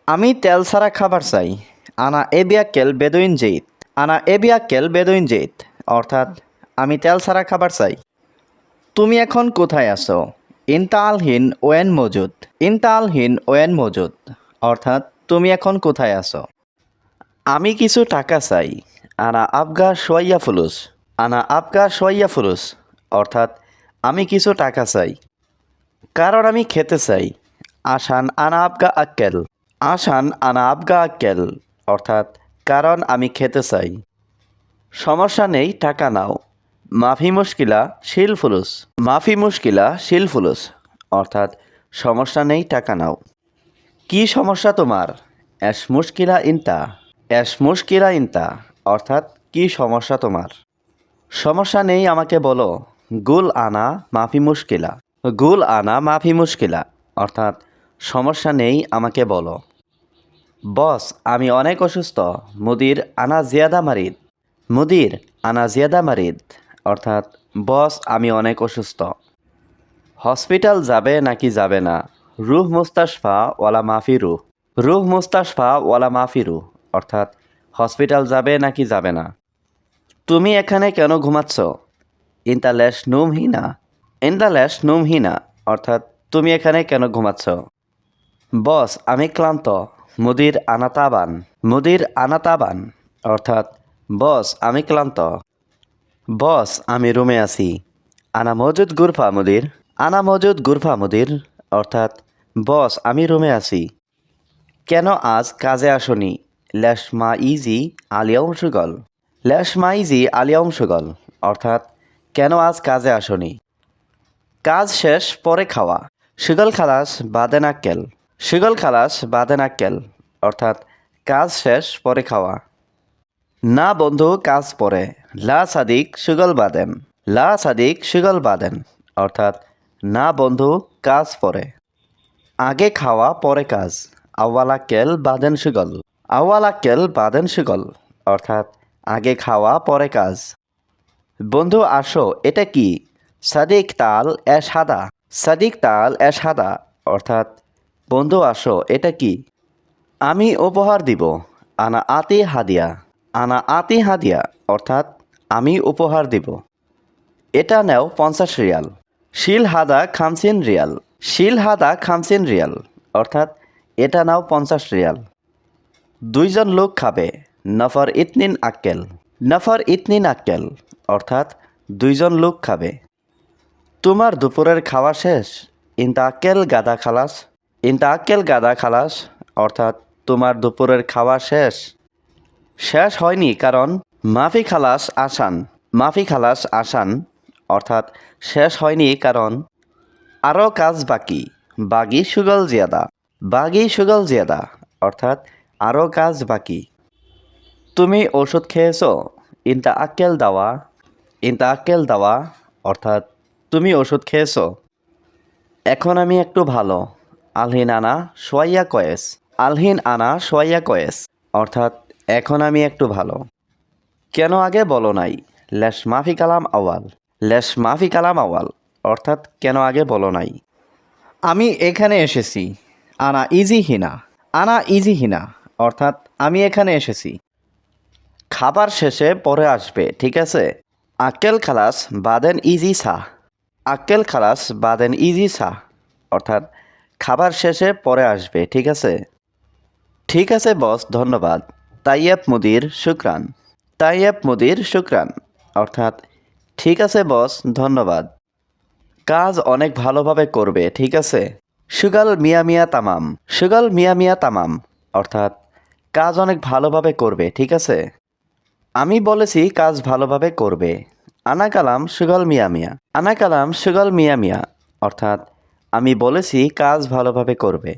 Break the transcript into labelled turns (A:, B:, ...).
A: আমি তেল ছাড়া খাবার চাই। আনা এবিয়াক্কেল বেদুইন জেইদ। আনা এবিয়াক্কেল বেদুইন জেইদ অর্থাৎ আমি তেল ছাড়া খাবার চাই। তুমি এখন কোথায় আছো? ইনতা আলহিন ওয়েন মজুদ। ইনতা আলহিন ওয়েন মজুদ অর্থাৎ তুমি এখন কোথায় আছো? আমি কিছু টাকা চাই। আনা আবগা সোয়াইয়া ফুলুস। আনা আবগা সোয়াইয়া ফুলুস অর্থাৎ আমি কিছু টাকা চাই। কারণ আমি খেতে চাই। আসান আনা আবগা আক্কেল। আসান আনা আবগা আক্কেল অর্থাৎ কারণ আমি খেতে চাই। সমস্যা নেই, টাকা নাও। মাফি মুশকিলা শিল ফুলুস। মাফি মুশকিলা শিল ফুলুস অর্থাৎ সমস্যা নেই, টাকা নাও। কি সমস্যা তোমার? এস মুশকিলা ইনতা। এস মুশকিলা ইনতা অর্থাৎ কি সমস্যা তোমার? সমস্যা নেই, আমাকে বলো। গুল আনা মাফি মুশকিলা। গুল আনা মাফি মুশকিলা অর্থাৎ সমস্যা নেই, আমাকে বলো। বস, আমি অনেক অসুস্থ। মুদির আনা জিয়াদা মারিদ। মুদির আনা জিয়াদা মারিদ অর্থাৎ বস, আমি অনেক অসুস্থ। হসপিটাল যাবে নাকি যাবে না? রুহ মুস্তাশফা ওয়ালা মাফি রুহ। রুহ মুস্তাশফা ওয়ালা মাফি রুহ অর্থাৎ হসপিটাল যাবে নাকি যাবে না। তুমি এখানে কেন ঘুমাচ্ছ? ইনতা লেশ নুম হিনা। ইনতা লেশ নুম হিনা অর্থাৎ তুমি এখানে কেন ঘুমাচ্ছ? বস, আমি ক্লান্ত। মুদির আনাতাবান। মুদির আনাতাবান অর্থাৎ বস, আমি ক্লান্ত। বস, আমি রুমে আছি। আনা মজুদ গুরফা মুদির। আনা মজুদ গুরফা মুদির অর্থাৎ বস, আমি রুমে আছি। কেন আজ কাজে আসনি? লেশ মা ইজি আলিয়াউম সুগল। লেশ মা ইজি আলিয়াউম সুগল অর্থাৎ কেন আজ কাজে আসনি? কাজ শেষ পরে খাওয়া। সুগল খালাস বাদেন আক্কেল। সুগল খালাস বাদেন আক্কেল অর্থাৎ কাজ শেষ পরে খাওয়া। না বন্ধু, কাজ পরে। লা সাদিক সুগল বাদেন। লা সাদিক সুগল বাদেন অর্থাৎ না বন্ধু, কাজ পরে। আগে খাওয়া পরে কাজ। আউয়াল আক্কেল বাদেন সুগল। আউয়াল আক্কেল বাদেন সুগল অর্থাৎ আগে খাওয়া পরে কাজ। বন্ধু আসো, এটা কি? সাদিক তাল এ সাদা। সাদিক তাল এ সাদা অর্থাৎ বন্ধু আসো, এটা কি? আমি উপহার দিব। আনা আতি হাদিয়া। আনা আতি হাদিয়া অর্থাৎ আমি উপহার দিব। এটা নেও 50 রিয়াল। শিল হাদা খামসিন রিয়াল। শিল হাদা খামসিন রিয়াল অর্থাৎ এটা নাও 50 রিয়াল। দুইজন লোক খাবে। নফর ইতনিন আক্কেল। নফর ইতনিন আক্কেল অর্থাৎ দুইজন লোক খাবে। তোমার দুপুরের খাওয়া শেষ? ইনতা আক্কেল গাদা খালাস। ইনতা আক্কেল গাদা খালাস অর্থাৎ তোমার দুপুরের খাওয়া শেষ? শেষ হয়নি কারণ মাফি খালাস আসান। মাফি খালাস আসান অর্থাৎ শেষ হয়নি কারণ আরও কাজ বাকি। বাগি সুগল জিয়াদা। বাগি সুগল জিয়াদা অর্থাৎ আরও কাজ বাকি। তুমি ওষুধ খেয়েছো? ইনতা আক্কেল দাওয়া। ইনতা আক্কেল দাওয়া অর্থাৎ তুমি ওষুধ খেয়েছো? এখন আমি একটু ভালো। আলহিন আনা সোয়াইয়া কয়েস। আলহিন আনা সোয়াইয়া কয়েস অর্থাৎ এখন আমি একটু ভালো। কেন আগে বলো নাই? লেশ মাফি কালাম আওয়াল। লেশ মাফি কালাম আওয়াল অর্থাৎ কেন আগে বলো নাই। আমি এখানে এসেছি। আনা ইজি হিনা। আনা ইজি হিনা অর্থাৎ আমি এখানে এসেছি। খাবার শেষে পরে আসবে, ঠিক আছে? আক্কেল খালাস বাদেন ইজি সাহ। আক্কেল খালাস বাদেন ইজি সাহ অর্থাৎ খাবার শেষে পরে আসবে, ঠিক আছে? ঠিক আছে বস, ধন্যবাদ। তাইয়েব মুদির শুক্রান। তাইয়েব মুদির শুক্রান অর্থাৎ ঠিক আছে বস, ধন্যবাদ। কাজ অনেক ভালোভাবে করবে, ঠিক আছে? সুগাল মিয়া মিয়া তামাম। সুগাল মিয়া মিয়া তামাম অর্থাৎ কাজ অনেক ভালোভাবে করবে, ঠিক আছে? আমি বলেছি কাজ ভালোভাবে করবে। আনা কালাম সুগল মিয়া মিয়া। আনা কালাম সুগল মিয়া মিয়া অর্থাৎ আমি বলেছি কাজ ভালোভাবে করবে।